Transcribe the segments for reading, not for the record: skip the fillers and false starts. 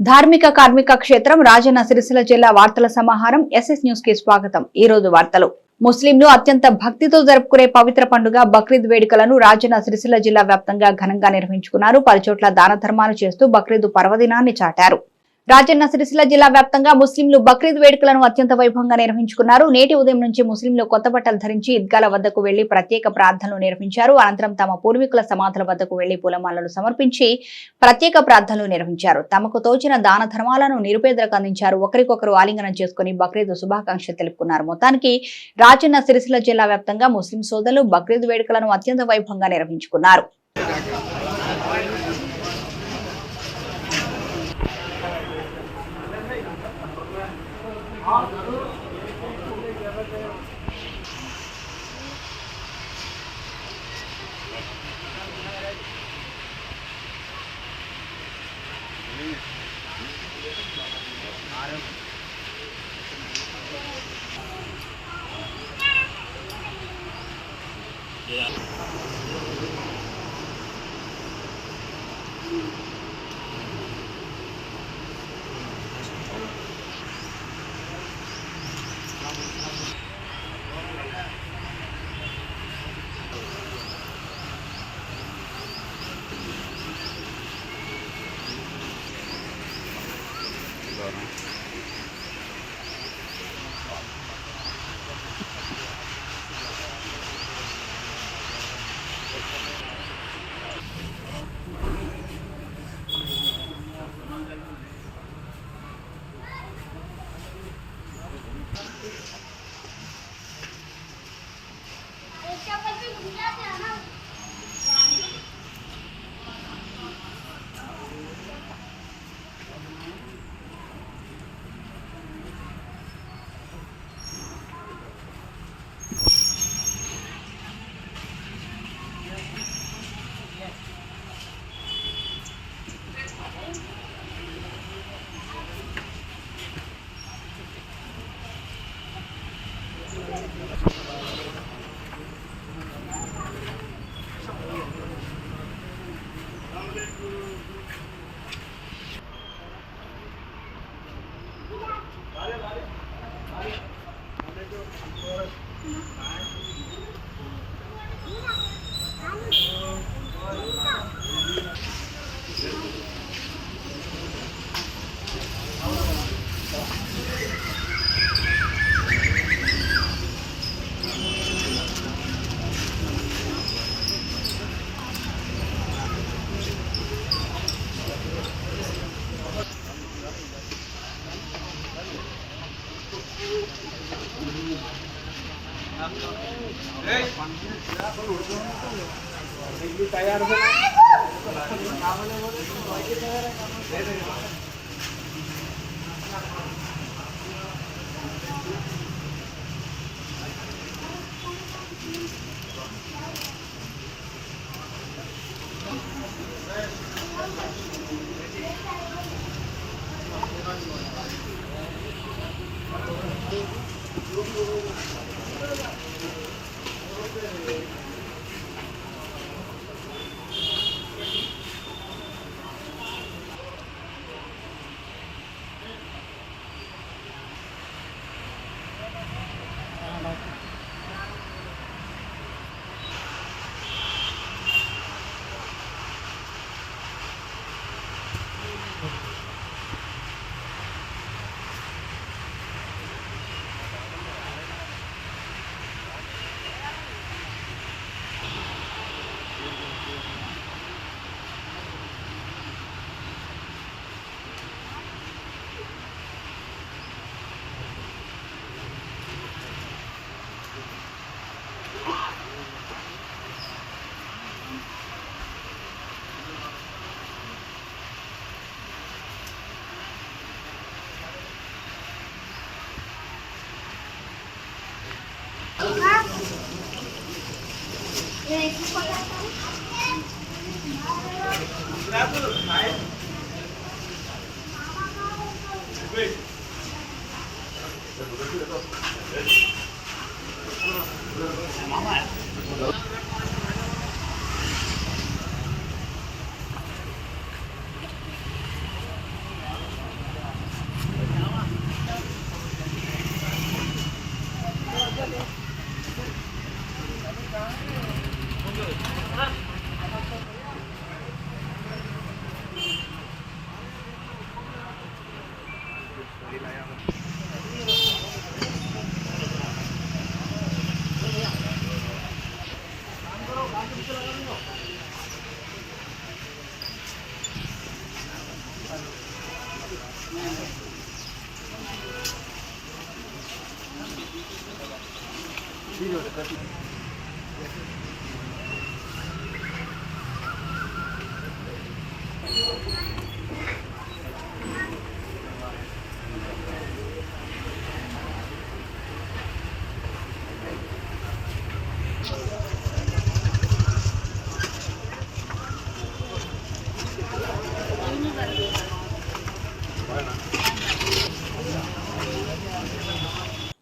ధార్మిక కార్మిక క్షేత్రం రాజన్న సిరిసిల్ల జిల్లా వార్తల సమాహారం ఎస్ఎస్ న్యూస్ కి స్వాగతం। ఈ రోజు వార్తలు ముస్లింలు అత్యంత భక్తితో జరుపుకునే పవిత్ర పండుగ బక్రీద్ వేడుకలను రాజన్న సిరిసిల్ల జిల్లా వ్యాప్తంగా ఘనంగా నిర్వహించుకున్నారు। పలుచోట్ల దాన ధర్మాలు చేస్తూ బక్రీద్ పర్వదినాన్ని చాటారు। రాజన్న సిరిసిల్ల జిల్లా వ్యాప్తంగా ముస్లింలు బక్రీద్ వేడుకలను అత్యంత వైభవంగా నిర్వహించుకున్నారు। నేటి ఉదయం నుంచి ముస్లింలు కొత్త బట్టలు ధరించి ఈద్గాల వద్దకు వెళ్లి ప్రత్యేక ప్రార్థనలు నిర్వహించారు। అనంతరం తమ పూర్వీకుల సమాధుల వద్దకు వెళ్లి పూలమాలలు సమర్పించి ప్రత్యేక ప్రార్థనలు నిర్వహించారు। తమకు తోచిన దాన ధర్మాలను నిరుపేదలకు అందించారు। ఒకరికొకరు ఆలింగనం చేసుకుని బక్రీద్ శుభాకాంక్షలు తెలుపుకున్నారు। మొత్తానికి రాజన్న సిరిసిల్ల జిల్లా వ్యాప్తంగా ముస్లిం సోదరులు బక్రీద్ వేడుకలను అత్యంత వైభవంగా నిర్వహించుకున్నారు।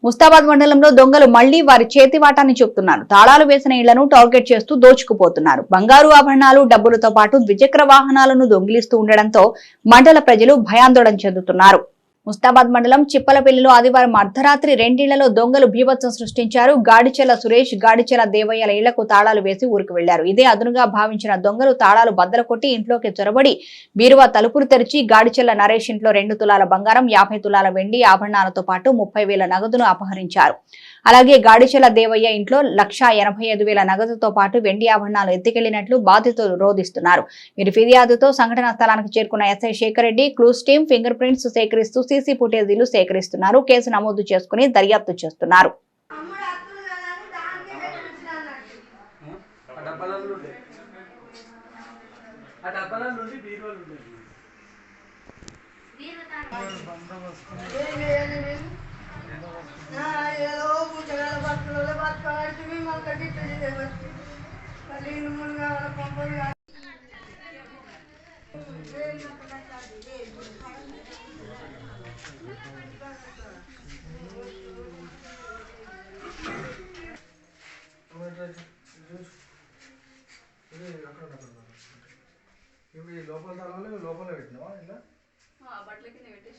ముస్తాబాద్ మండలంలో దొంగలు మళ్లీ వారి చేతివాటాన్ని చూపుతున్నారు. తాళాలు వేసిన ఇళ్లను టార్గెట్ చేస్తూ దోచుకుపోతున్నారు. బంగారు ఆభరణాలు, డబ్బులతో పాటు ద్విచక్ర వాహనాలను దొంగిలిస్తూ ఉండడంతో మండల ప్రజలు భయాందోళన చెందుతున్నారు. ముస్తాబాద్ మండలం చిప్పలపల్లిలో ఆదివారం అర్ధరాత్రి రెండిళ్లలో దొంగలు బీభత్సం సృష్టించారు. గాడిచెల సురేష్, గాడిచెల దేవయ్యల ఇళ్లకు తాళాలు వేసి ఊరికి వెళ్లారు. ఇదే అదునుగా భావించిన దొంగలు తాళాలు బద్దలు కొట్టి ఇంట్లోకి చొరబడి బీరువా తలుపులు తెరిచి గాడిచెల నరేష్ ఇంట్లో 2 తులాల బంగారం, 50 తులాల వెండి ఆభరణాలతో పాటు 30,000 నగదును అపహరించారు. అలాగే గాడిచెల దేవయ్య ఇంట్లో 1,85,000 నగదుతో పాటు వెండి ఆభరణాలు ఎత్తికెళ్లినట్లు బాధితులు రోధిస్తున్నారు. వీరి ఫిర్యాదుతో సంఘటనా స్థలానికి చేరుకున్న SI Shekhar Reddy, clues team fingerprints సేకరిస్తూ సీసీ ఫుటేజీలు సేకరిస్తున్నారు. కేసు నమోదు చేసుకుని దర్యాప్తు చేస్తున్నారు. లోపల తాళాలు లోపల పెట్టినావా? ఇలా బట్టల కింద పెట్టేసి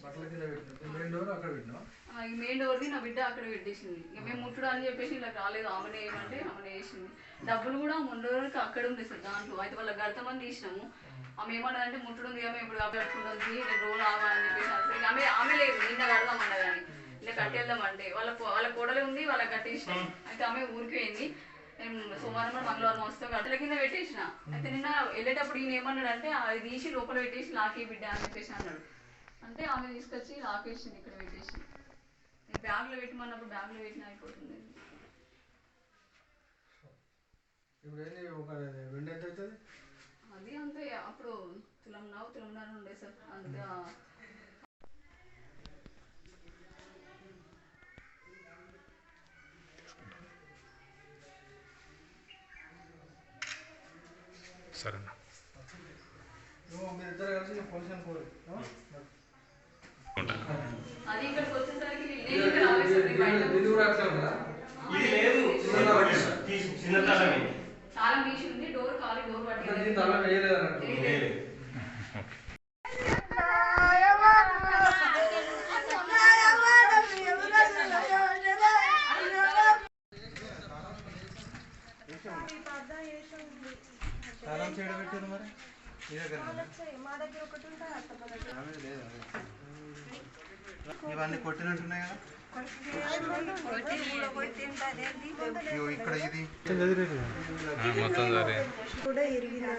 మెయిన్ డోర్ అక్కడ పెట్టినావా? ఈ మెయిన్ డోర్ది నా బిడ్డ అక్కడ పెట్టేసింది. ఇక మేము ముట్టుడు అని చెప్పేసి ఇలా రాలేదు, ఆమెనే ఏమంటే ఆమెనే వేసింది. డబ్బులు కూడా ముందు రోజుకి అక్కడ ఉంది సార్ దాంట్లో. అయితే వాళ్ళకి గడతామని తీసినాము. ఆమె ఏమన్నదంటే ముట్టుడు ఉంది, ఆమె ఇప్పుడు కట్టుకుంటుంది, 2 రోజులు ఆగాలని చెప్పేసి ఆమె లేదు, నిన్న కడదామన్నది కానీ ఇలా కట్టేద్దామంటే వాళ్ళ కోడలే ఉంది, వాళ్ళకి కట్టేసినాం. అయితే ఆమె ఊరికి పోయింది. నేను సోమవారం మంగళవారం వస్తే గట్టల కింద పెట్టేసిన. అయితే నిన్న వెళ్ళేటప్పుడు ఈయన ఏమన్నాడు అంటే అది తీసి లోపల పెట్టేసి లాకే బిడ్డ అని చెప్పేసి అన్నాడు. అంటే ఆమె తీసుకొచ్చి లాకేసింది ఇక్కడ పెట్టేసి. నేను బ్యాగ్లో పెట్టమన్నప్పుడు బ్యాగ్లో పెట్టిన అయిపోతుంది. అది అంతే అప్పుడు తులంన్నర ఉండే సార్ అంతే. సరేనా మీరిద్దరు కలిసి పొజిషన్ కోరు. అది ఇక్కడికి వచ్చేసరికి చాలా మీష్ ఉంది, డోర్ ఖాళీ, డోర్ పట్టి తాళం వేయలేదు. తాళం చేయడం పెట్టారు మరి మీ దగ్గర మా దగ్గర ఒకటి ఉంటుంది, ఇవన్నీ కొట్టినట్టున్నాయి కదా ఇక్కడ ఇది మొత్తం సరే కూడా ఇరిగింది.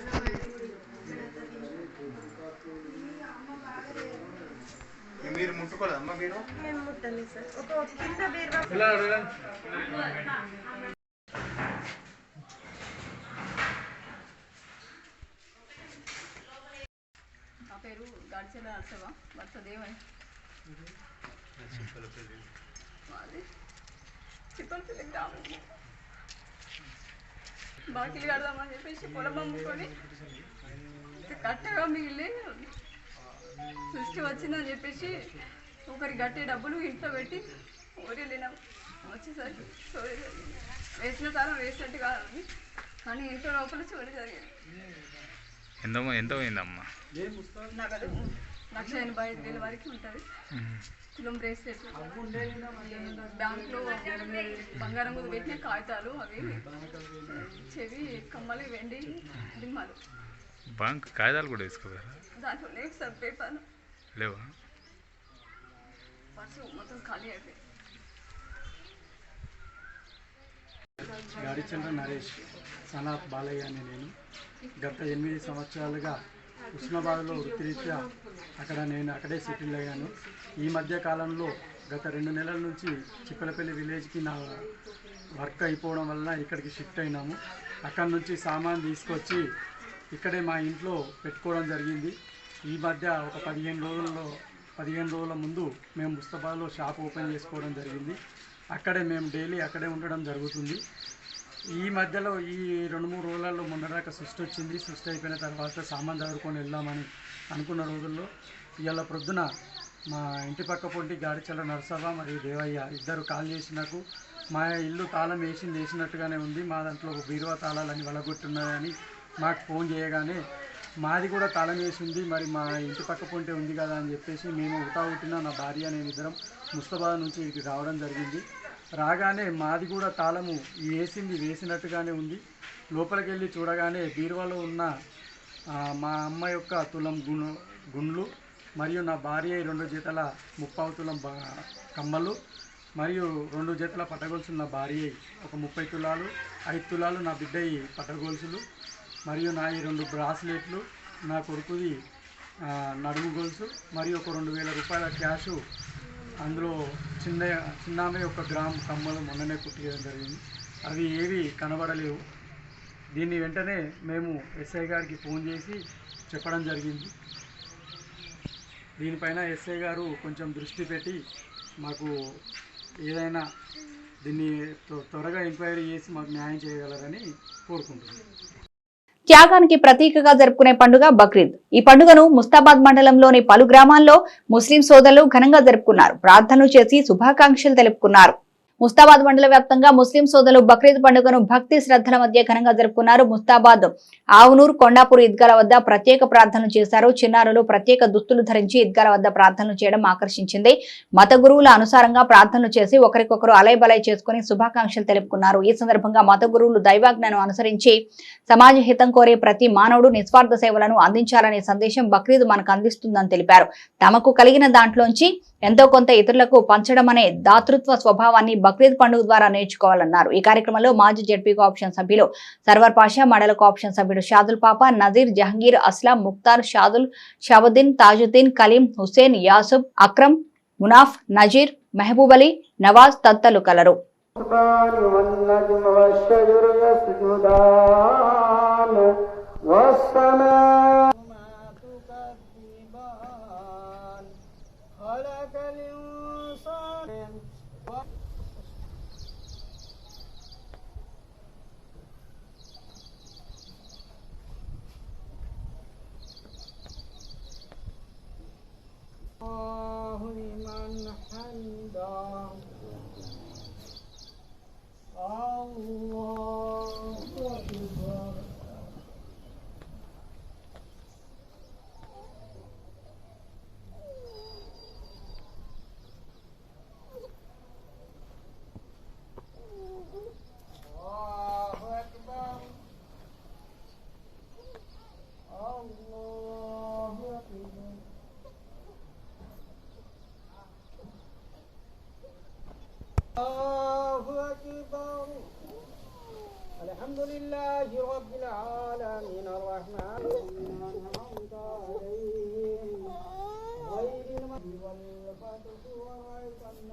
మీరు ముట్టుకోలేదమ్మా? మీరు మేము ముట్టలేదు సార్. ఒక కింద బీరువా నా పేరు గాడిచెల నరసవ్వ, భర్త దేవయ్య. చిప్పలపల్లి గ్రామం. బాకీలు కడదామని చెప్పేసి పొలం అమ్ముకొని కట్టగా మిగిలి సృష్టి వచ్చిందని చెప్పేసి ఒకరి గట్టే డబ్బులు ఇంట్లో పెట్టి ఊరి వెళ్ళినాం. వచ్చేసరికి చోరీ జరిగింది. వేసిన తాళం వేసినట్టు కాదు కానీ ఇంట్లో లోపల చోరీ జరిగింది. ఎంత పోయిందమ్మా? నగదు 1,85,000 వరకు ఉంటుంది. తులం బ్రేస్లెట్, బ్యాంక్లో బంగారం మీద పెట్టిన కాగితాలు, అవి చెవి కమ్మలు, వెండి దిమ్మలు. బ్యాంక్ కాగితాలు కూడా వేసుకోవాలా? దాంట్లో లేవు సార్, పేపర్లు లేవా? పర్సు మొత్తం ఖాళీ అయిపోయి. గాడిచంద్ర నరేష్, సనాత్ బాలయ్య అని నేను గత 8 సంవత్సరాలుగా ఉస్మాబాద్లో వృత్తిరీత్యా నేను అక్కడే సెటిల్ అయ్యాను. ఈ మధ్య కాలంలో గత 2 నెలల నుంచి చిప్పలపల్లి విలేజ్కి నా వర్క్ అయిపోవడం వల్ల ఇక్కడికి షిఫ్ట్ అయినాము. అక్కడి నుంచి సామాన్ తీసుకొచ్చి ఇక్కడే మా ఇంట్లో పెట్టుకోవడం జరిగింది. ఈ మధ్య ఒక 15 రోజుల ముందు మేము ముస్తాబాద్లో షాప్ ఓపెన్ చేసుకోవడం జరిగింది. అక్కడే మేము డైలీ అక్కడే ఉండడం జరుగుతుంది. ఈ మధ్యలో ఈ 2-3 రోజులలో మొన్నదాకా సృష్టి వచ్చింది. సృష్టి అయిపోయిన తర్వాత సామాన్ చదువుకొని వెళ్దామని అనుకున్న రోజుల్లో ఇవాళ ప్రొద్దున మా ఇంటి పక్క పొంటి గాడిచల్ల నరసవ్వ మరియు దేవయ్య ఇద్దరు కాల్ చేసి నాకు మా ఇల్లు తాళం వేసినట్టుగానే ఉంది, మా దాంట్లో బీరువా తాళాలని వలగొట్టున్నాయని మాకు ఫోన్ చేయగానే మాది కూడా తాళం వేసి ఉంది, మరి మా ఇంటి పక్క పొంటే ఉంది కదా అని చెప్పేసి మేము ఉట్టిన నా భార్య నేను ఇద్దరం ముస్తాబాద్ నుంచి ఇక్కడికి రావడం జరిగింది. రాగానే మాది కూడా తాళము వేసినట్టుగానే ఉంది. లోపలికి వెళ్ళి చూడగానే బీరువాలో ఉన్న మా అమ్మ యొక్క తులం గుండ్లు మరియు నా భార్య 2 జతల 30 తులం కమ్మలు మరియు 2 జతల పట్టగొలుసులు నా భార్య ఒక 30 తులాలు, 5 తులాలు నా బిడ్డ పట్టగొలుసులు మరియు నా 2 బ్రాస్లెట్లు, నా కొడుకుది నడుము గొలుసు మరియు ఒక 2000 రూపాయల క్యాషు, అందులో చిన్నమే 1 గ్రామ్ కమ్మలు మొన్ననే కుట్టియడం జరిగింది. అవి ఏవి కనబడలేవు. దీన్ని వెంటనే మేము ఎస్ఐ గారికి ఫోన్ చేసి చెప్పడం జరిగింది. దీనిపైన ఎస్ఐ గారు కొంచెం దృష్టి పెట్టి మాకు ఏదైనా దీన్ని త్వరగా ఎంక్వైరీ చేసి మాకు న్యాయం చేయగలరని కోరుకుంటున్నాను. త్యాగానికి ప్రతీకగా జరుపుకునే పండుగ బక్రీద్. ఈ పండుగను ముస్తాబాద్ మండలంలోని పలు గ్రామాల్లో ముస్లిం సోదరులు ఘనంగా జరుపుకున్నారు. ప్రార్థనలు చేసి శుభాకాంక్షలు తెలుపుకున్నారు. ముస్తాబాద్ మండల వ్యాప్తంగా ముస్లిం సోదరులు బక్రీద్ పండుగను భక్తి శ్రద్ధల మధ్య ఘనంగా జరుపుకున్నారు. ముస్తాబాద్, ఆవునూర్, కొండాపూర్ ఈద్గాల వద్ద ప్రత్యేక ప్రార్థనలు చేశారు. చిన్నారులు ప్రత్యేక దుస్తులు ధరించి ఈద్గాల వద్ద ప్రార్థనలు చేయడం ఆకర్షించింది. మత గురువుల అనుసారంగా ప్రార్థనలు చేసి ఒకరికొకరు అలైబలై చేసుకుని శుభాకాంక్షలు తెలుపుకున్నారు. ఈ సందర్భంగా మత గురువులు దైవాజ్ఞను అనుసరించి సమాజ హితం కోరే ప్రతి మానవుడు నిస్వార్థ సేవలను అందించాలనే సందేశం బక్రీద్ మనకు అందిస్తుందని తెలిపారు. తమకు కలిగిన దాంట్లోంచి ఎంతో కొంత ఇతరులకు పంచడం అనే దాతృత్వ స్వభావాన్ని బక్రీద్ పండుగ ద్వారా నేర్చుకోవాలన్నారు. ఈ కార్యక్రమంలో మాజీ జెడ్పీ కోఆప్షన్ సభ్యులు సర్వర్ పాషా, మండల కోఆప్షన్ సభ్యుడు షాదుల్ పాపా, నజీర్, జహంగీర్, అస్లాం, ముక్తార్, షాదుల్, షాబుద్దీన్, తాజుద్దీన్, కలీం, హుస్సేన్, యాసుబ్, అక్రమ్, మునాఫ్, నజీర్, మెహబూబ్ అలీ, నవాజ్ తదితరులు colour. Alhamdulillahi Rabbil Alamin Ar-Rahman Ar-Rahim Ghayril Maghdubi wal Dhalin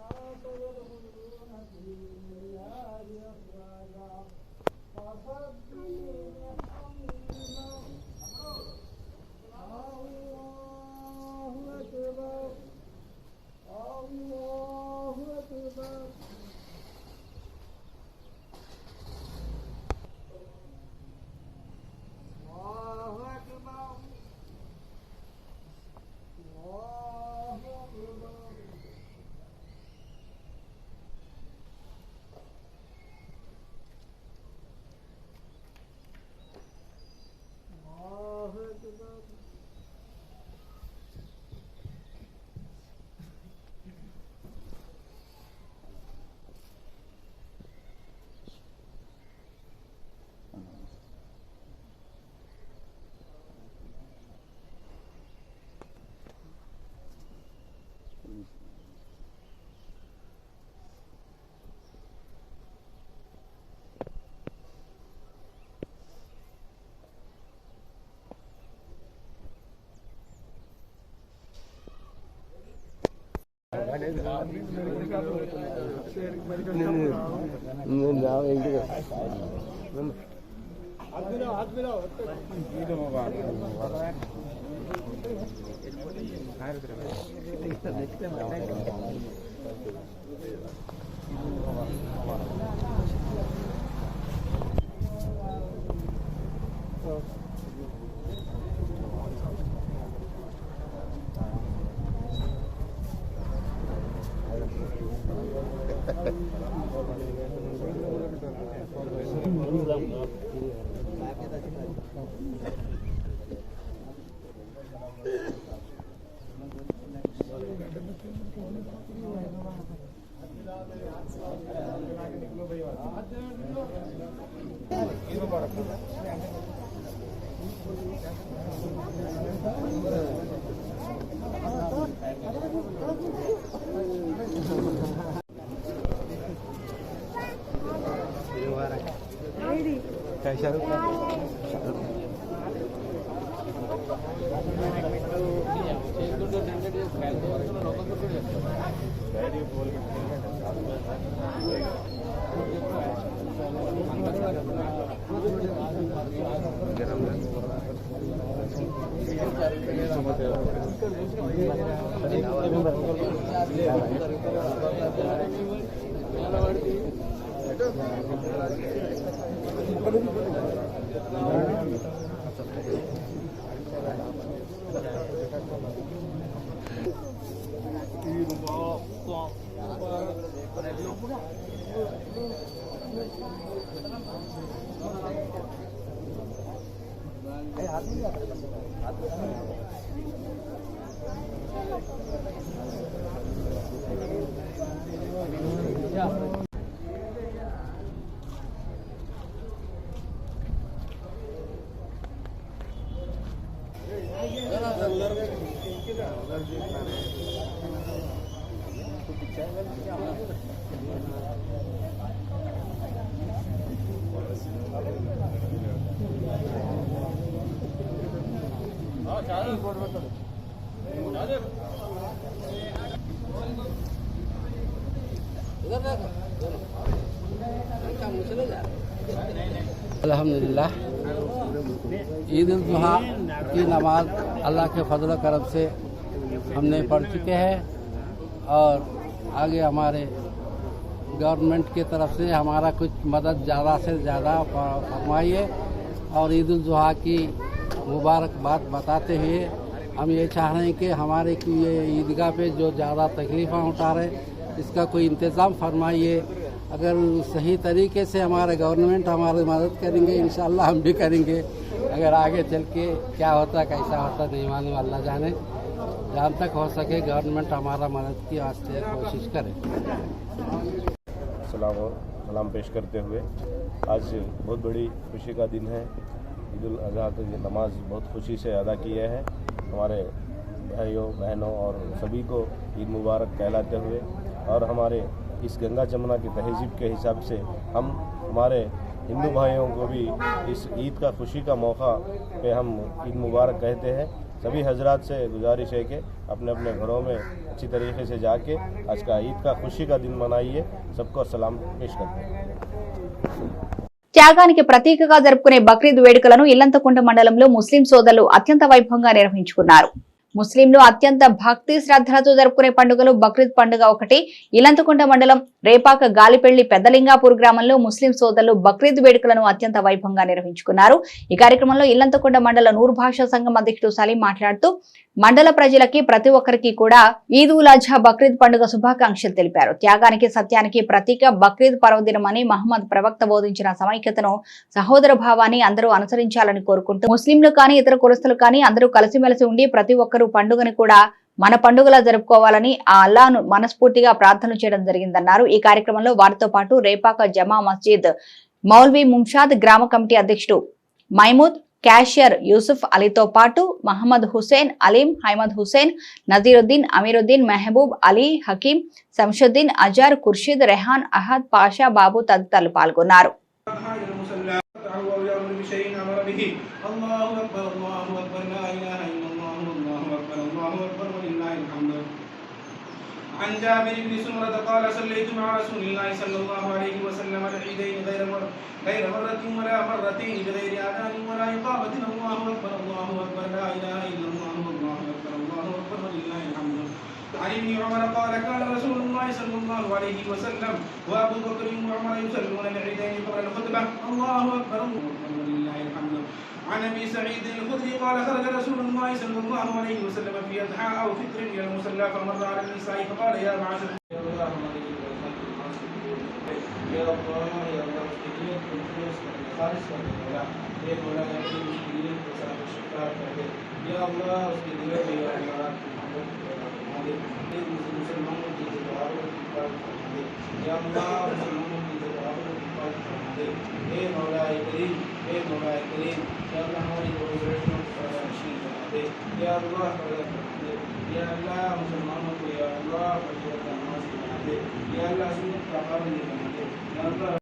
अल्हम्दुलिल्लाह ईद उल जुहा की नमाज अल्लाह के फजल करम से हमने पढ़ चुके हैं और आगे हमारे गवर्नमेंट की तरफ से हमारा कुछ मदद ज़्यादा से ज़्यादा फरमाइए और ईद उल जुहा की मुबारकबाद बताते हुए हम ये चाह रहे हैं कि हमारे ये ईदगाह पे जो ज़्यादा तकलीफ़ें उठा रहे इसका कोई इंतज़ाम फरमाइए। अगर सही तरीके से हमारे गवर्नमेंट हमारी मदद करेंगे इंशाअल्लाह हम भी करेंगे। अगर आगे चल के क्या होता कैसा होता नहीं मालूम, अल्लाह जाने। जहाँ तक हो सके गवर्नमेंट हमारा मदद की वास्ते कोशिश करे। सलाम पेश करते हुए आज बहुत बड़ी खुशी का दिन है। ईद उल अज़हा की नमाज बहुत खुशी से अदा किए हैं। हमारे भाइयों बहनों और सभी को ईद मुबारक कहलाते हुए और हमारे इस गंगा जमुना की तहजीब के हिसाब से हम हमारे हिंदू भाइयों को भी इस ईद का खुशी का मौका पे हम ईद मुबारक कहते हैं। सभी हजरात से गुजारिश है कि अपने अपने घरों में अच्छी तरीके से जाके आज का ईद का खुशी का दिन मनाइए। सबको सलाम पेश करते हैं। త్యాగానికి ప్రతీకగా జరుపుకునే బక్రీద్ వేడుకలను ఇల్లంతకుంట మండలంలో ముస్లిం సోదరులు అత్యంత వైభవంగా నిర్వహించుకున్నారు. ముస్లింలు అత్యంత భక్తి శ్రద్ధలతో జరుపుకునే పండుగలు బక్రీద్ పండుగ ఒకటి. ఇల్లంతకుంట మండలం రేపాక గాలిపెళ్లి పెద్దలింగాపూర్ గ్రామంలో ముస్లిం సోదరులు బక్రీద్ వేడుకలను అత్యంత వైభవంగా నిర్వహించుకున్నారు. ఈ కార్యక్రమంలో ఇల్లంతకుంట మండల నూర్ భాషా సంఘం అధ్యక్షుడు సలీం మాట్లాడుతూ మండల ప్రజలకి ప్రతి ఒక్కరికి కూడా ఈద్ ఉల్ అజ్హా బక్రీద్ పండుగ శుభాకాంక్షలు తెలిపారు. త్యాగానికి సత్యానికి ప్రతీక బక్రీద్ పర్వదినమని మహమ్మద్ ప్రవక్త బోధించిన సమైక్యతను సహోదర భావాన్ని అందరూ అనుసరించాలని కోరుకుంటూ ముస్లింలు కానీ ఇతర కులస్తులు కానీ అందరూ కలిసిమెలిసి ఉండి ప్రతి ఒక్కరూ పండుగని కూడా మన పండుగలా జరుపుకోవాలని ఆ అల్లాను మనస్ఫూర్తిగా ప్రార్థనలు చేయడం జరిగిందన్నారు. ఈ కార్యక్రమంలో వారితో పాటు రేపాక జమా మస్జిద్ మౌల్వీ ముంషాద్, గ్రామ కమిటీ అధ్యక్షుడు మైమూద్, క్యాషియర్ యూసుఫ్ అలీతో పాటు మహమ్మద్ హుసేన్, అలీం, హైమద్ హుసేన్, నజీరుద్దీన్, అమీరుద్దీన్, మెహబూబ్ అలీ, హకీం, శంషుద్దీన్, అజార్, ఖుర్షీద్, రెహాన్, అహద్, పాషా, బాబు తదితరులు పాల్గొన్నారు. عن جابر بن سمرة قال صليت مع رسول الله صلى الله عليه وسلم العيدين غير مرة ولا مرتين بغير أذان ولا إقامة. الله أكبر الله أكبر لا إله إلا الله والله أكبر الله أكبر ولله الحمد. عن ابن عمر قال كان رسول الله صلى الله عليه وسلم وأبو بكر وعمر يصلون العيدين قبل الخطبة. الله أكبر الله أكبر ولله الحمد. عن ابي سعيد الخدري قال خرج رسول الله صلى الله عليه وسلم في اضحى او فطر الى المصلى فمر على النساء فقال يا معشر يا الله يا الله يا الله استجيب بالفلوس خالص ولا يا مولانا يا المسلمين وسلام الشفاء يا الله استجيب يا الله مسلمانों की दुआओं की पालना या अल्लाह मुसलमानों की दुआओं की पालना हे मौला करीम हे मौला करीम या अल्लाह हमारी गुज़रिशों को नशीब बना दे या अल्लाह या अल्लाह मुसलमानों को या अल्लाह फजर का नमाज बना दे या अल्लाह सुन्नत का पाबंद बना दे या अल्लाह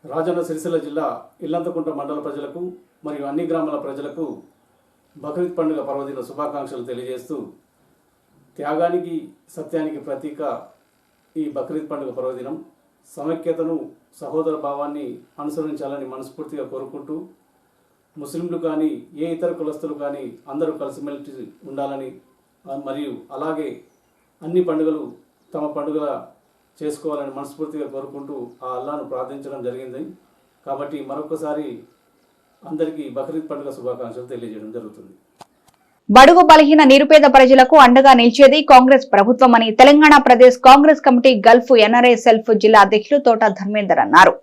రాజన్న సిరిసిల్ల జిల్లా ఇల్లంతకుంట మండల ప్రజలకు మరియు అన్ని గ్రామాల ప్రజలకు బక్రీద్ పండుగ పర్వదిన శుభాకాంక్షలు తెలియజేస్తూ త్యాగానికి సత్యానికి ప్రతీక ఈ బక్రీద్ పండుగ పర్వదినం సమైక్యతను సహోదర భావాన్ని అనుసరించాలని మనస్ఫూర్తిగా కోరుకుంటూ ముస్లింలు కానీ ఏ ఇతర కులస్తులు కానీ అందరూ కలిసిమెలిసి ఉండాలని మరియు అలాగే అన్ని పండుగలు తమ పండుగల చేసుకోవాలని మనస్ఫూర్తిగా కోరుకుంటూ ఆ అల్లాను ప్రార్థించడం జరిగింది. కాబట్టి మరొకసారి అందరికీ బక్రీద్ పండుగ శుభాకాంక్షలు తెలియజేయడం జరుగుతుంది. బడుగు బలహీన నిరుపేద ప్రజలకు అండగా నిలిచేది కాంగ్రెస్ ప్రభుత్వమని Telangana Pradesh Congress committee Gulf NRI cell జిల్లా అధ్యక్షులు తోట ధర్మేందర్ అన్నారు.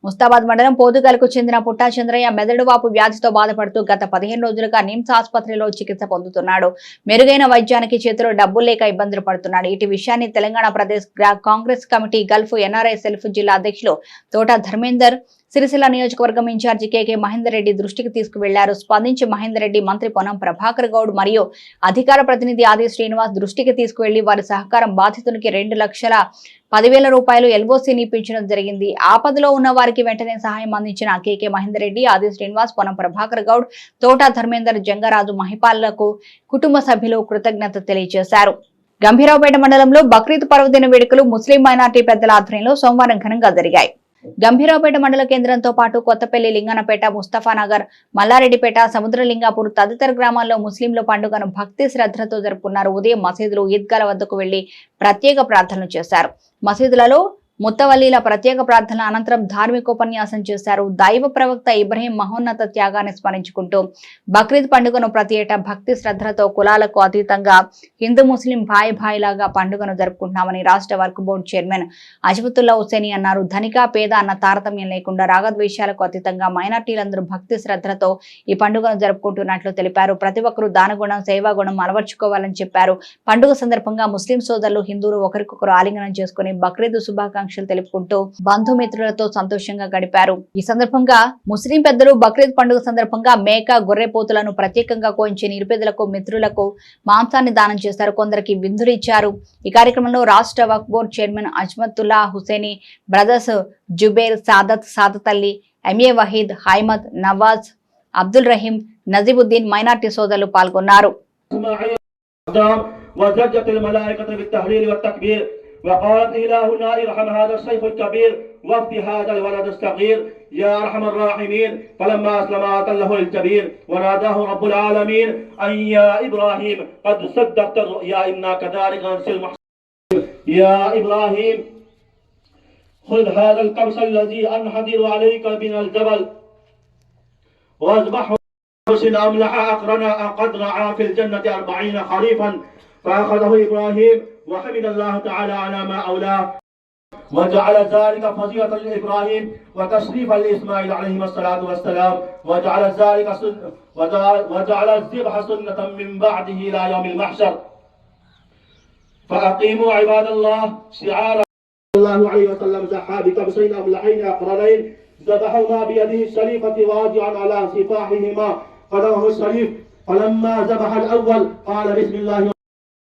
ముస్తాబాద్ మండలం పోదుగలకు చెందిన పుట్టా చంద్రయ్య మెదడువాపు వ్యాధితో బాధపడుతూ గత 15 రోజులుగా నిమ్స్ ఆసుపత్రిలో చికిత్స పొందుతున్నాడు. మెరుగైన వైద్యానికి చేతిలో డబ్బులు లేక ఇబ్బందులు పడుతున్నాడు. ఇటు విషయాన్ని Telangana Pradesh Congress committee Gulf NRI cell జిల్లా అధ్యక్షులు తోట ధర్మేందర్ సిరిసిల్ల నియోజకవర్గం ఇన్ఛార్జి కేకే మహేందర్ రెడ్డి దృష్టికి తీసుకువెళ్లారు. స్పందించి మహేందర్ రెడ్డి మంత్రి పొన్నం ప్రభాకర్ గౌడ్ మరియు అధికార ప్రతినిధి ఆది శ్రీనివాస్ దృష్టికి తీసుకువెళ్లి వారి సహకారం బాధితునికి 2,10,000 రూపాయలు ఎల్ఓసీని ఇప్పించడం జరిగింది. ఆపదలో ఉన్న వారికి వెంటనే సహాయం అందించిన కేకే మహేందర్ రెడ్డి, ఆది శ్రీనివాస్, పొన్నం ప్రభాకర్ గౌడ్, తోట ధర్మేందర్, జంగరాజు మహిపాలకు కుటుంబ సభ్యులు కృతజ్ఞత తెలియజేశారు. గంభీరావుపేట మండలంలో బక్రీద్ పర్వదిన వేడుకలు ముస్లిం మైనార్టీ పెద్దల ఆధ్వర్యంలో సోమవారం ఘనంగా జరిగాయి. గంభీరావుపేట మండల కేంద్రంతో పాటు కొత్తపల్లి, లింగనపేట, ముస్తఫానగర్, మల్లారెడ్డిపేట, సముద్రలింగాపూర్ తదితర గ్రామాల్లో ముస్లింల పండుగను భక్తి శ్రద్ధలతో జరుపుకున్నారు. ఉదయం మసీదులు, ఈద్గాల వద్దకు వెళ్లి ప్రత్యేక ప్రార్థనలు చేశారు. మసీదులలో ముత్తవల్లీల ప్రత్యేక ప్రార్థనల అనంతరం ధార్మికోపన్యాసం చేశారు. దైవ ప్రవక్త ఇబ్రహీం మహోన్నత త్యాగాన్ని స్మరించుకుంటూ బక్రీద్ పండుగను ప్రతి ఏటా భక్తి శ్రద్ధలతో కులాలకు అతీతంగా హిందూ ముస్లిం భాయ్ లాగా పండుగను జరుపుకుంటున్నామని రాష్ట్ర work board chairman Azmatullah Hussaini అన్నారు. ధనిక పేద అన్న తారతమ్యం లేకుండా రాగద్వేషాలకు అతీతంగా మైనార్టీలందరూ భక్తి శ్రద్ధలతో ఈ పండుగను జరుపుకుంటున్నట్లు తెలిపారు. ప్రతి ఒక్కరూ దానగుణం, సేవాగుణం అలవర్చుకోవాలని చెప్పారు. పండుగ సందర్భంగా ముస్లిం సోదరులు, హిందువులు ఒకరికొకరు ఆలింగనం చేసుకుని బక్రీద్ శుభాకాంక్షలు శుభాకాంక్షలు తెలుపుకుంటూ బంధుమిత్రులతో సంతోషంగా గడిపారు. ఈ సందర్భంగా ముస్లిం పెద్దలు బక్రీద్ పండుగ సందర్భంగా మేక గొర్రెపోతులను ప్రత్యేకంగా కోయించి నిరుపేదలకు మిత్రులకు మాంసాన్ని దానం చేశారు. కొందరికి విందులు ఇచ్చారు. ఈ కార్యక్రమంలో రాష్ట్ర Waqf board chairman Azmatullah Huseini, brothers Zubair, Sadat Ali, MA Waheed, Haimad, Nawaz, Abdul Rahim, Najibuddin minority సోదరులు పాల్గొన్నారు. وزجت الملائكة بالتهليل والتكبير وقالت إلهنا ارحم هذا الشيخ الكبير وافد هذا الولد الصغير يا أرحم الراحمين. فلما أسلم له الكبير وناداه رب العالمين أن يا إبراهيم قد صدقت الرؤيا إنا كذلك نجزي المحسنين. يا إبراهيم خذ هذا القمص الذي أنحدر عليك من الجبل واذبحه حسن أملح أقرنا قد رعى في الجنة 40 خريفا. فأخذه إبراهيم وحمد الله تعالى على ما أولاه وجعل ذلك فضيلة لإبراهيم وتشريفا لإسماعيل عليه الصلاة والسلام وجعل الذبح سنة من بعده إلى يوم المحشر. فأقيموا عباد الله شعار الله عليه وسلم زحى بكبسين أملحين أقرنين ذبحهما بيده الشريفة واضعا على سفاحهما قدمه الشريف. فلما ذبح الأول قال بسم الله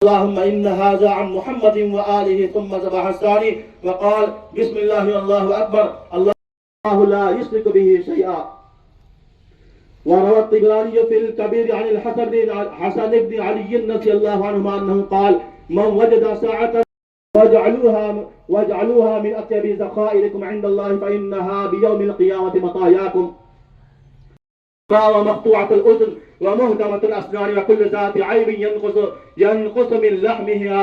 اللهم إن هذا عن محمد وآله ثم ذبح الثاني وقال بسم الله والله أكبر الله لا يشرك به شيئا. وروى الطبراني في الكبير عن حسن بن علي رضي الله عنهما أنه قال من وجد ساعة واجعلوها من أطيب ذخائركم عند الله فإنها بيوم القيامة مطاياكم. ومقطوعة الأذن ومهدمة الأسنان وكل ذات عيب ينقص من لحمها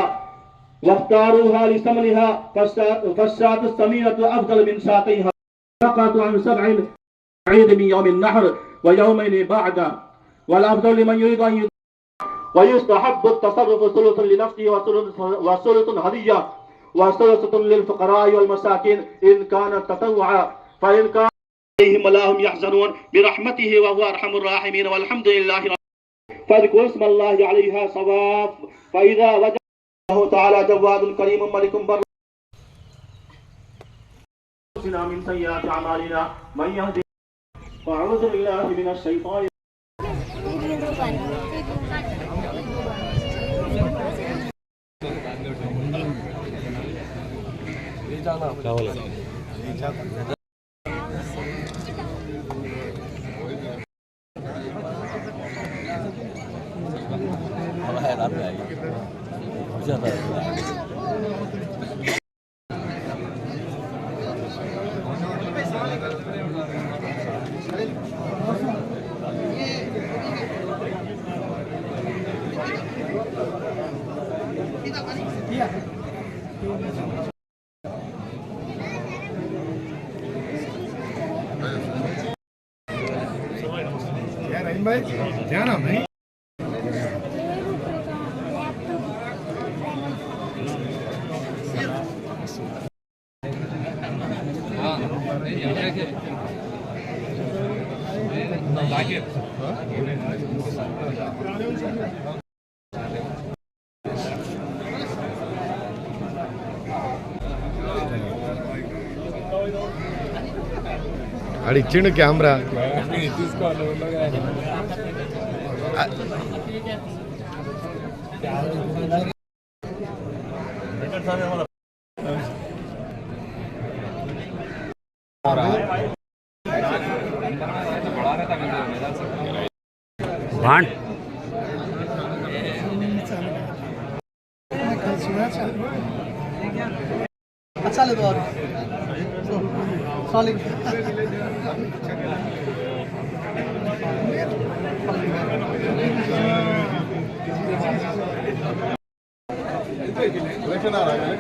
واختاروها لثمنها فالشاة السمينة أفضل من شاتيها. فقط عن 7 عيد من يوم النحر ويومين بعد والأفضل لمن يريد أن ويستحب التصرف ثلث لنفسه وثلث هدية وثلث للفقراء والمساكين إن كان تطوعا فإن كان عليهم ولا هم يحزنون برحمته وهو أرحم الراحمين والحمد لله رب العالمين. فاذكروا اسم الله عليها صواف فإذا وجد الله تعالى جواد كريم ملك بر من سيئات أعمالنا من يهدي فأعوذ بالله من الشيطان क्या नाम है? అడి ఇచ్చిండు కెమెరా भांड अच्छा लगा और सॉलिड इलेक्शन आ रहा है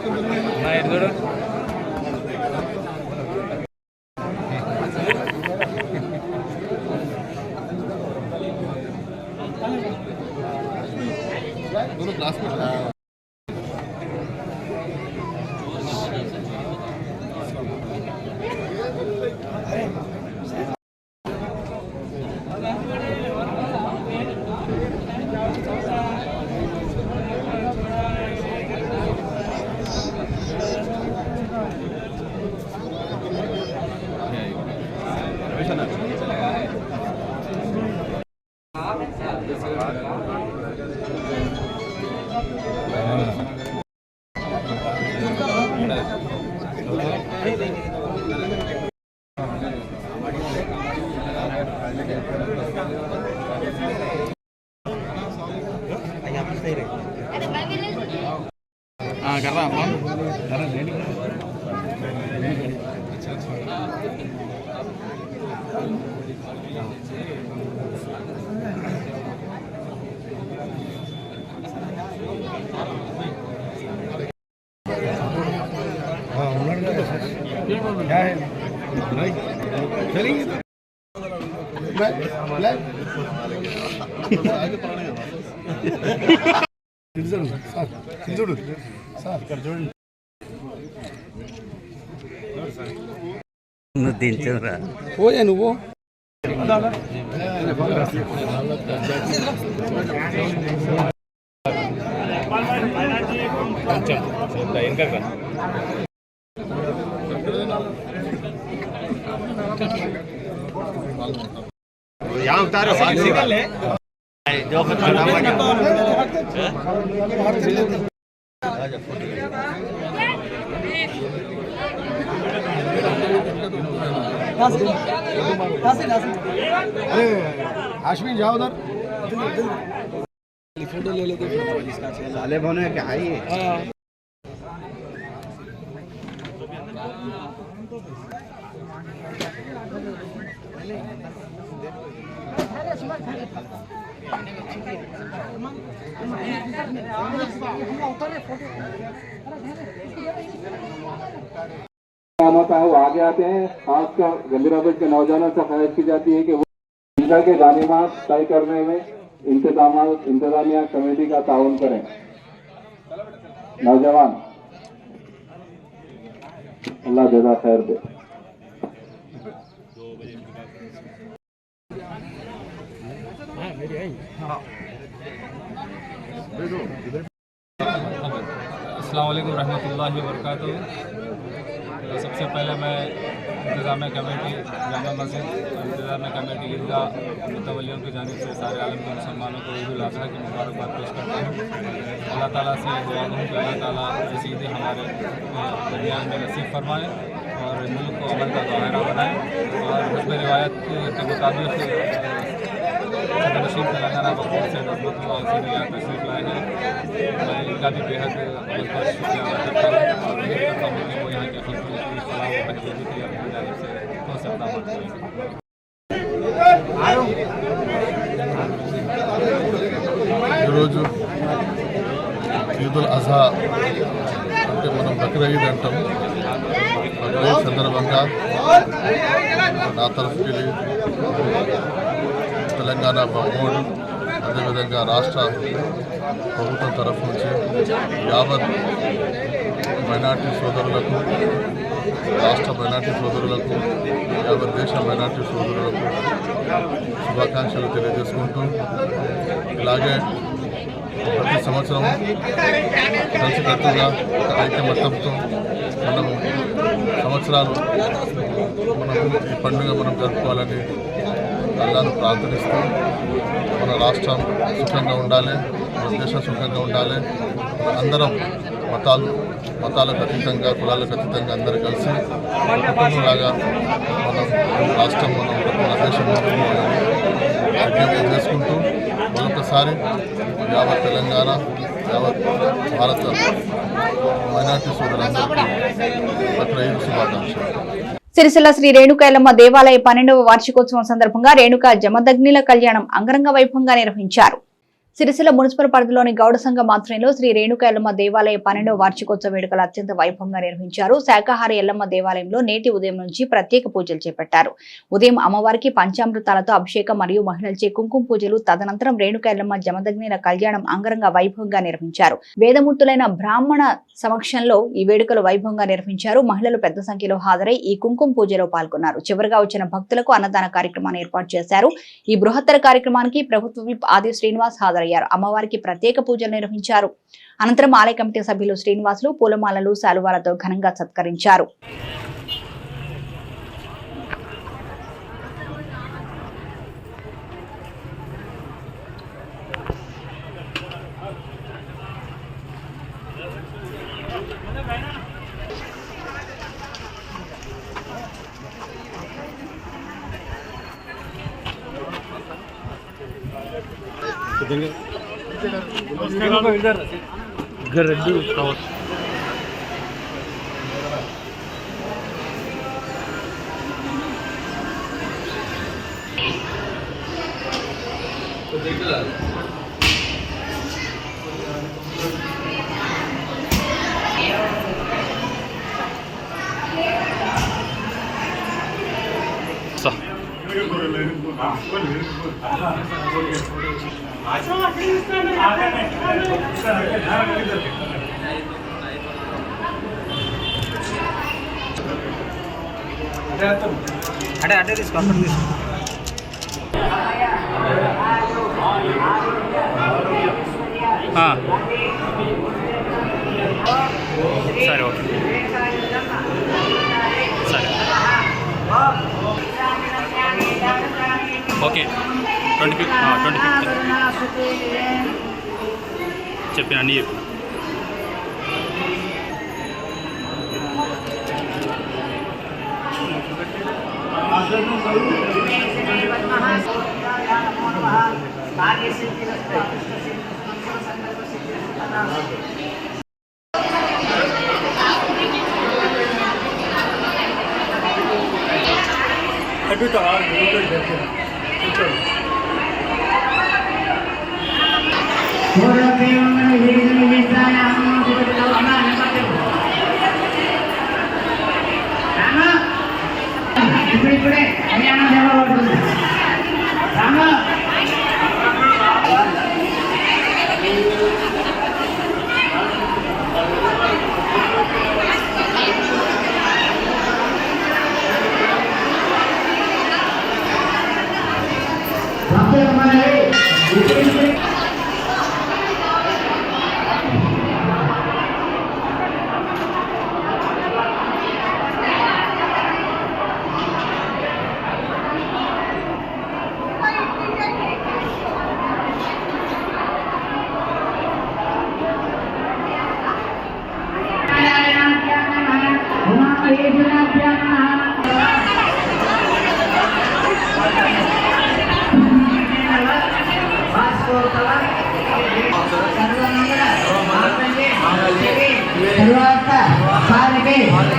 दोनों क्लास में పోయా నువ్వు आश्विन जाओ उधर फोटो ले लेते साले बने क्या है ये वो आगे आते हैं। खासकर गंभीराबाद के नौजवानों से ख्वाहिश की जाती है कि वो वीजा के जानेमात तय करने में इंतजामिया कमेटी का ताउन करें। नौजवान अल्लाह जज़ा खैर दे। अस्सलाम वालेकुम रहमतुल्लाहि व बरकातुहू। सबसे पहले मैं इंतज़ामिया कमेटी जामा मस्जिद इंतज़ामिया कमेटी ईदगाह मुतवल्लियों की जानिब से सारे आलम के मुसलमानों को ईद उल अज़हा की मुबारकबाद पेश करता हूँ। अल्लाह ताला से दुआ हूँ कि अल्लाह ताला ऐसी ईदें हमारे दरमियान में नसीब फरमाए और मुल्क को अमन का दायरा बनाए। और हस्ब रिवायत के मुताबिक नशीब तेलंगाना बखूर से रहमतुल्लाह अलैहि यहाँ तशरीफ़ लाए हैं। मैं इनका भी बेहद शुक्रिया अदा करता हूँ और उम्मीद करता हूँ कि वो यहाँ के खिलफुल की सलाह व महबूबी की अपनी जानिब से हो सकता है। ఈరోజు ఈదుల్ అజహా అంటే మనం బక్రీద్ అంటాం. బక్రీద్ సందర్భంగా నా తరఫుకి తెలంగాణ బోర్డు అదేవిధంగా రాష్ట్ర ప్రభుత్వం తరఫు నుంచి యావత్ మైనార్టీ సోదరులకు, రాష్ట్ర మైనార్టీ సోదరులకు, యావత్ దేశ మైనార్టీ సోదరులకు శుభాకాంక్షలు తెలియజేసుకుంటూ, ఇలాగే ప్రతి సంవత్సరం కలిసికట్టుగా ఐకమత్యంతో మనము సంవత్సరాలు ఈ పండుగ మనం జరుపుకోవాలని అల్లాను ప్రార్థనిస్తూ, మన రాష్ట్రం సుఖంగా ఉండాలి, మన దేశం సుఖంగా ఉండాలి, మన అందరం మతాలకు అతీతంగా, కులాలకు అతీతంగా అందరూ కలిసి కుటుంబంలాగా మనం రాష్ట్రం, మన దేశం విజ్ఞప్తి చేసుకుంటూ మరొకసారి యావత్ తెలంగాణ, యావత్ భారత మైనార్టీ సోదరులందరికీ బక్రీద్ శుభాకాంక్షలు. సిరిసిల్ల శ్రీ రేణుకా ఎల్లమ్మ దేవాలయ 12వ వార్షికోత్సవం సందర్భంగా రేణుకా జమదగ్నిల కళ్యాణం అంగరంగ వైభవంగా నిర్వహించారు. సిరిసిల్ల మున్సిపల్ పరిధిలోని గౌడ సంఘం ఆధ్వర్యంలో శ్రీ రేణుకా ఎల్లమ్మ దేవాలయ 12వ వార్షికోత్సవ వేడుకలు అత్యంత వైభవంగా నిర్వహించారు. శాకాహారి ఎల్లమ్మ దేవాలయంలో నేటి ఉదయం నుంచి ప్రత్యేక పూజలు చేపట్టారు. ఉదయం అమ్మవారికి పంచామృతాలతో అభిషేకం మరియు మహిళలచే కుంకుమ పూజలు, తదనంతరం రేణుకా ఎల్లమ్మ జమదగ్నిల కళ్యాణం అంగరంగ వైభవంగా నిర్వహించారు. వేదమూర్తులైన బ్రాహ్మణ సమక్షంలో ఈ వేడుకలు వైభవంగా నిర్వహించారు. మహిళలు పెద్ద సంఖ్యలో హాజరై ఈ కుంకుమ పూజలో పాల్గొన్నారు. చివరిగా వచ్చిన భక్తులకు అన్నదాన కార్యక్రమాన్ని ఏర్పాటు చేశారు. ఈ బృహత్తర కార్యక్రమానికి ప్రభుత్వ విప్ ఆది శ్రీనివాస్ హాజరయ్యారు. అమ్మవారికి ప్రత్యేక పూజలు నిర్వహించారు. అనంతరం ఆలయ కమిటీ సభ్యులు శ్రీనివాసులు పూలమాలలు, శాలువాలతో ఘనంగా సత్కరించారు. అంటే తీసుకో అక్కడ తీసుకో సరే ఓకే సరే ఓకే 25 చెప్పిన అన్నీ చెప్పు ఇప్పుడే కళ్యాణం జరగబడుతుంది.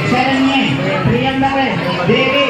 శరణ్యే ప్రియంబరే దేవి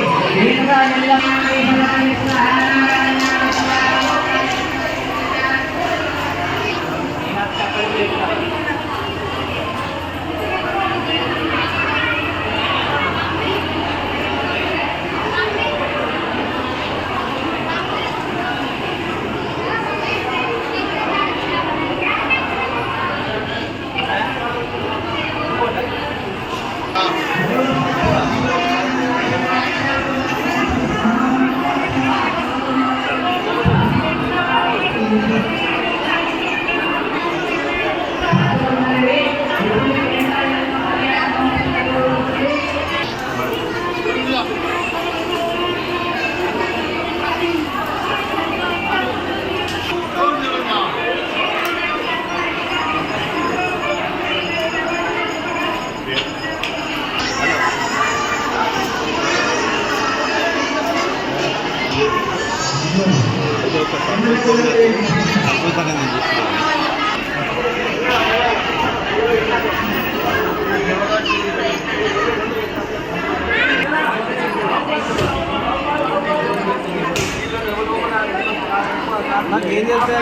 నాకేం చేస్తా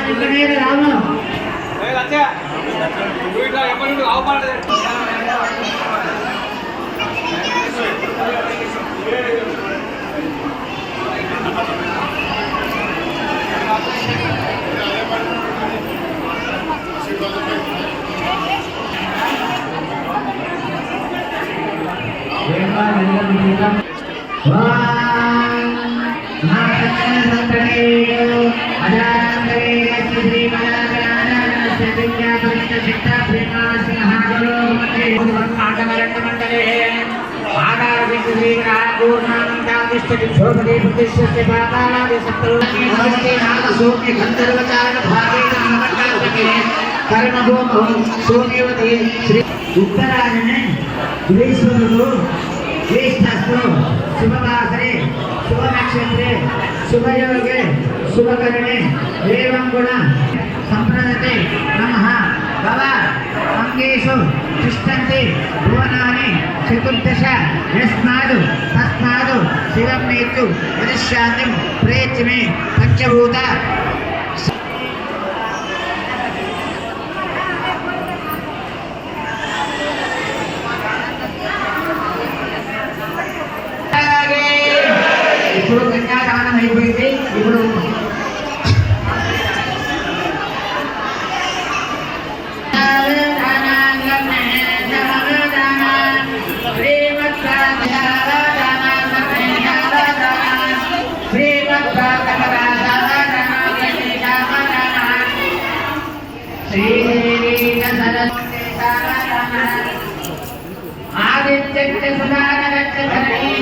ఉత్తరాయణ శ్రీస్తస్సు శుభవాసరే శుభనక్షత్రే శుభయోగే శుభకరణే ఏవం గుణ సంప్రదతే నమః భవ అంగేషు తిష్టంతి భువనాని చతుర్దశ యస్మాదు తస్మాదు శివం నేతు వదిష్యాన్తిం ప్రేతి మే పంచభూత ఇప్పుడు కన్యాదానం అయిపోయింది. ఇప్పుడు ఆదిత్య సుధాకరక్షధరణి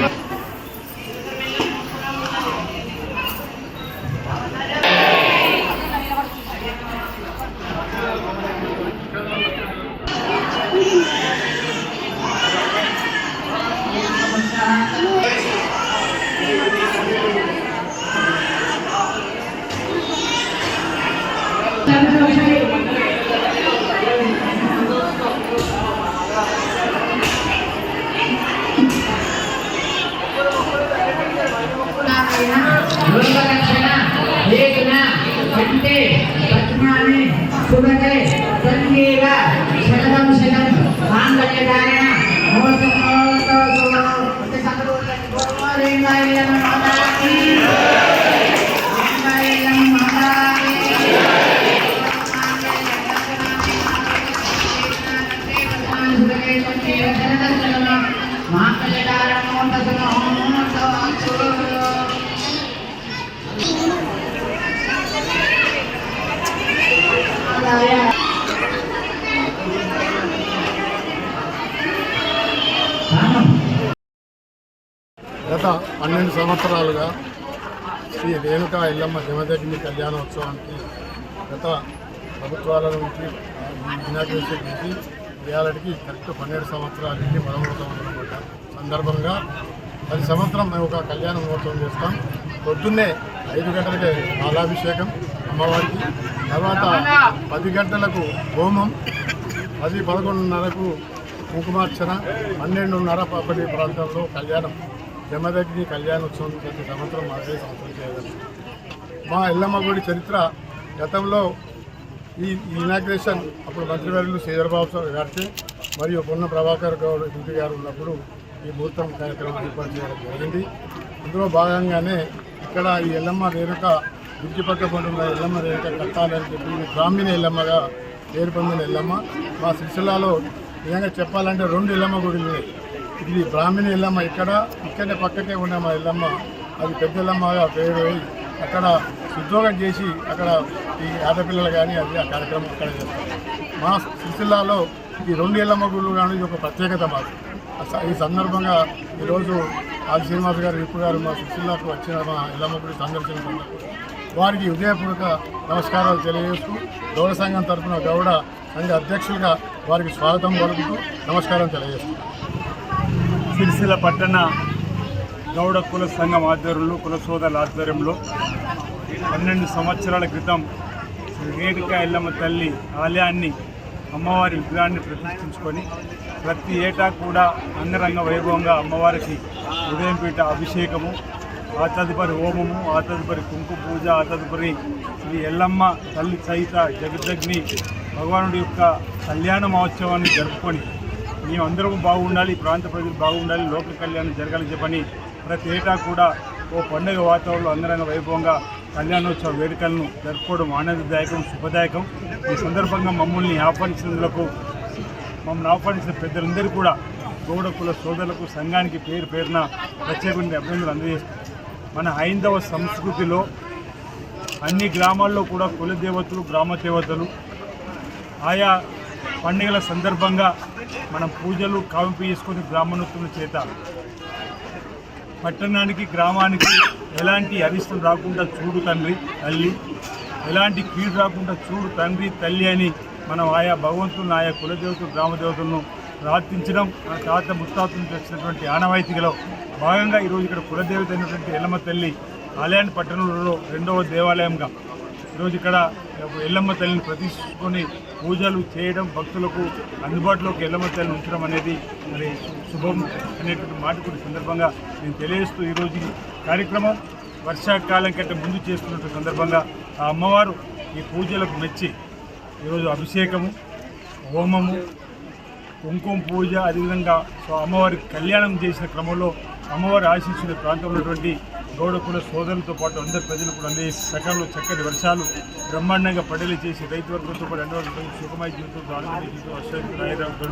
కంటే పద్మాని శుభతే సంగీవ శతం శతం మాంగళ్యదాయన గత 12 సంవత్సరాలుగా శ్రీ రేణుకా ఎల్లమ్మ జమదగ్ని కళ్యాణోత్సవానికి గత ప్రభుత్వాల నుంచి ఇనాగ్రేషన్ చేసి ఇవాళకి కరెక్ట్ 12 సంవత్సరాలు నుండి 13వ సంవత్సరం సందర్భంగా 10 సంవత్సరం మేము ఒక కళ్యాణ మహోత్సవం చేస్తాం. పొద్దున్నే 5 గంటలకే పాలాభిషేకం అమ్మవారికి, తర్వాత 10 గంటలకు హోమం, 10-11:30కు కుంకుమార్చన, 12:30 పప్పటి ప్రాంతంలో కళ్యాణం జమదగ్ని కళ్యాణోత్సవం ప్రతి సంవత్సరం మాకే సంవత్సరం చేయగలం. మా ఎల్లమ్మ గుడి చరిత్ర గతంలో ఈ ఇనాగ్రేషన్ అప్పుడు మంత్రివర్యులు శ్రీధరబాబు గారికి మరియు పొన్న ప్రభాకర్ గౌడ్ ఎంపీ గారు ఉన్నప్పుడు ఈ ముహూర్తం కార్యక్రమం ఏర్పాటు చేయడం జరిగింది. అందులో భాగంగానే ఇక్కడ ఈ ఎల్లమ్మ రేణుక బ్రిడ్జి పక్క పడున్న ఎల్లమ్మ రేణుక కట్టాలని చెప్పి బ్రాహ్మణ ఎల్లమ్మగా పేరు పొందిన ఎల్లమ్మ. మా సిరిసిల్లాలో నిజంగా చెప్పాలంటే 2 ఎల్లమ్మ గుడులు ఉన్నాయి. ఇది బ్రాహ్మణ ఎల్లమ్మ ఇక్కడే పక్కకే ఉన్న మా ఎల్లమ్మ, అది పెద్ద ఎల్లమ్మగా పేరు అక్కడ ఉద్యోగం చేసి అక్కడ ఈ ఆడపిల్లలు కానీ అది ఆ కార్యక్రమం అక్కడ చేస్తారు. మా సిరిసిల్లాలో ఈ 2 ఎల్లమ్మ గుళ్ళు కానీ ఒక ప్రత్యేకత మాకు. ఈ సందర్భంగా ఈరోజు ఆది శ్రీనివాస్ గారు విప్పు గారు మా సిరిసిల్లాకు వచ్చిన మా ఎల్లమ్మ గుడి సందర్శించారు. వారికి హృదయపూర్వక నమస్కారాలు తెలియజేస్తూ గౌడ సంఘం తరఫున గౌడ సంఘ అధ్యక్షులుగా వారికి స్వాగతం పలుకుతూ నమస్కారం తెలియజేస్తున్నాం. సిరిసిల్ల పట్టణ గౌడ కుల సంఘం ఆధ్వర్యంలో కుల సోదరుల ఆధ్వర్యంలో 12 సంవత్సరాల క్రితం రేణుకా ఎల్లమ్మ తల్లి ఆలయాన్ని అమ్మవారి విగ్రహాన్ని ప్రతిష్ఠించుకొని ప్రతి ఏటా కూడా అంగరంగ వైభవంగా అమ్మవారికి ఉదయం పీట అభిషేకము, ఆ తదుపరి హోమము, ఆ తదుపరి కుంకుమ పూజ, ఆ తదుపరి శ్రీ ఎల్లమ్మ తల్లి సహిత జగదగ్ని భగవానుడి యొక్క కళ్యాణ మహోత్సవాన్ని జరుపుకొని మేమందరం బాగుండాలి, ఈ ప్రాంత ప్రజలు బాగుండాలి, లోక కళ్యాణం జరగాలని చెప్పని ప్రతి ఏటా కూడా ఓ పండుగ వాతావరణంలో అంగరంగ వైభవంగా కళ్యాణోత్సవ వేడుకలను జరుపుకోవడం ఆనందదాయకం, శుభదాయకం. ఈ సందర్భంగా మమ్మల్ని ఆహ్వానించినందుకు మమ్మల్ని ఆహ్వానించిన పెద్దలందరూ కూడా గౌడ కుల సోదరులకు సంఘానికి పేరు పేరున ప్రత్యేకమైన అభినందనలు అందజేస్తారు. మన హైందవ సంస్కృతిలో అన్ని గ్రామాల్లో కూడా కుల దేవతలు, గ్రామ దేవతలు ఆయా పండుగల సందర్భంగా మనం పూజలు కావింపు చేసుకుని బ్రాహ్మణోత్తముల చేత పట్టణానికి గ్రామానికి ఎలాంటి అరిష్టం రాకుండా చూడు తండ్రి తల్లి, ఎలాంటి కీడు రాకుండా చూడు తండ్రి తల్లి అని మనం ఆయా భగవంతులను, ఆయా కులదేవతలు, గ్రామ దేవతలను ప్రార్థించడం మన తాత ముత్తాతల నుంచి వచ్చినటువంటి ఆనవాయితీలో భాగంగా ఈరోజు ఇక్కడ కులదేవత అయినటువంటి ఎల్లమ్మ తల్లి ఆలయాన్ని పట్టణంలో రెండవ దేవాలయంగా ఈరోజు ఇక్కడ ఎల్లమ్మ తల్లిని ప్రతిష్ఠించుకొని పూజలు చేయడం, భక్తులకు అందుబాటులోకి ఎల్లమ్మ తల్లిని ఉంచడం అనేది మరి శుభం అనేటువంటి మాట కూడా సందర్భంగా నేను తెలియజేస్తూ ఈరోజు ఈ కార్యక్రమం వర్షాకాలం కంటే ముందు చేస్తున్నటువంటి సందర్భంగా ఆ అమ్మవారు ఈ పూజలకు మెచ్చి ఈరోజు అభిషేకము, హోమము, కుంకుమ పూజ, అదేవిధంగా అమ్మవారికి కళ్యాణం చేసిన క్రమంలో అమ్మవారి ఆశీస్సుల ప్రాంతంలో ఉన్నటువంటి గౌడ కుల సోదరులతో పాటు అందరి ప్రజలు కూడా అందే సకాలంలో చక్కటి వర్షాలు బ్రహ్మాండంగా పడేలు చేసి రైతు వర్గంతో పాటు అన్ని వర్గంతో సుఖమయ జీవితంతో ఆనంద జీవితం అశ్వతి రాయరావుతో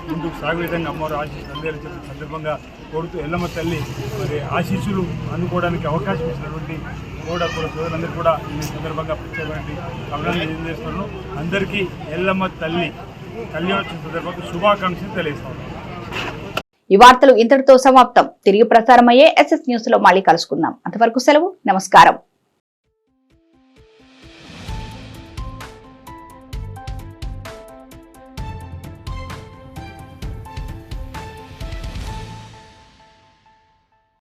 ముందుకు సాగే విధంగా అమ్మవారు ఆశీస్సులు అందేలా చెప్పిన సందర్భంగా కోరుతూ ఎల్లమ్మ తల్లి మరి ఆశీస్సులు అందుకోవడానికి అవకాశం ఇచ్చినటువంటి గౌడ కుల సోదరులందరూ కూడా ఈ సందర్భంగా ప్రత్యేకమైన అభినందనలు తెలియజేస్తున్నాను. అందరికీ ఎల్లమ్మ తల్లి కళ్యాణోత్సవం సందర్భంగా శుభాకాంక్షలు తెలియజేస్తున్నాను. ఈ వార్తలు ఇంతటితో సమాప్తం. తిరిగి ప్రసారమయ్యే SS న్యూస్ లో మళ్ళీ కలుసుకుందాం. అంతవరకు సెలవు. నమస్కారం.